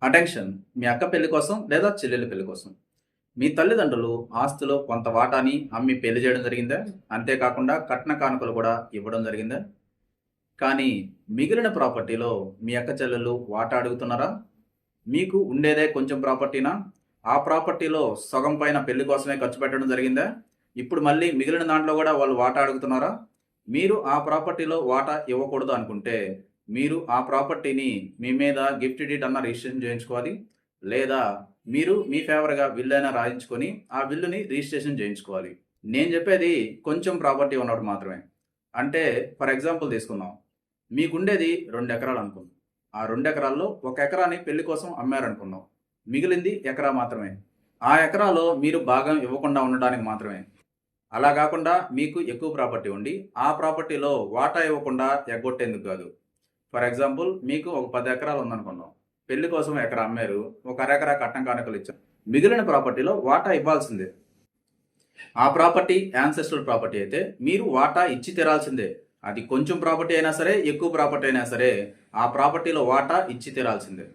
Attention మీ అక్క పెళ్లి కోసం లేదా చెల్లెలి పెళ్లి కోసం మీ తల్లిదండ్రులు ఆస్తిలో కొంత వాటాని అమ్మి పెళ్లి చేయడం జరిగిందా? అంతేకాకుండా కట్న కానుకలు కూడా ఇవ్వడం జరిగిందా? కానీ మిగిలిన ప్రాపర్టీలో మీ అక్క చెల్లెళ్ళు వాటా అడుగుతున్నారా? మీకు ఉండేదే కొంచెం ప్రాపర్టీనా? ఆ ప్రాపర్టీలో సగం పైన పెళ్లి కోసమే ఖర్చు పెట్టడం జరిగిందా? ఇప్పుడు మళ్ళీ మిగిలిన దాంట్లో కూడా వాళ్ళు వాటా అడుగుతున్నారా? మీరు ఆ ప్రాపర్టీలో వాటా ఇవ్వకూడదు అనుకుంటే మీరు ఆ ప్రాపర్టీని మీ మీద గిఫ్ట్ డీడ్ అన్న రిజిస్ట్రేషన్ చేయించుకోవాలి, లేదా మీరు మీ ఫేవర్గా విల్లు అయినా రాయించుకొని ఆ విల్లుని రిజిస్ట్రేషన్ చేయించుకోవాలి. నేను చెప్పేది కొంచెం ప్రాపర్టీ ఉన్నప్పుడు మాత్రమే. అంటే ఫర్ ఎగ్జాంపుల్ తీసుకుందాం, మీకుండేది 2 ఎకరాలు అనుకుందాం. ఆ 2 ఎకరాల్లో 1 ఎకరాని పెళ్లి కోసం అమ్మారనుకుందాం. మిగిలింది ఎకరా మాత్రమే. ఆ ఎకరాలో మీరు భాగం ఇవ్వకుండా ఉండడానికి మాత్రమే. అలా కాకుండా మీకు ఎక్కువ ప్రాపర్టీ ఉండి ఆ ప్రాపర్టీలో వాటా ఇవ్వకుండా ఎగ్గొట్టేందుకు కాదు. ఫర్ ఎగ్జాంపుల్ మీకు ఒక 10 ఎకరాలు ఉందనుకుందాం. పెళ్లి కోసం ఎకరా అమ్మారు, ఒక అరెకరా కట్నం కానుకలు ఇచ్చారు. మిగిలిన ప్రాపర్టీలో వాటా ఇవ్వాల్సిందే. ఆ ప్రాపర్టీ యాన్సెస్ట్రల్ ప్రాపర్టీ అయితే మీరు వాటా ఇచ్చి తీరాల్సిందే. అది కొంచెం ప్రాపర్టీ అయినా సరే, ఎక్కువ ప్రాపర్టీ అయినా సరే, ఆ ప్రాపర్టీలో వాటా ఇచ్చి తీరాల్సిందే.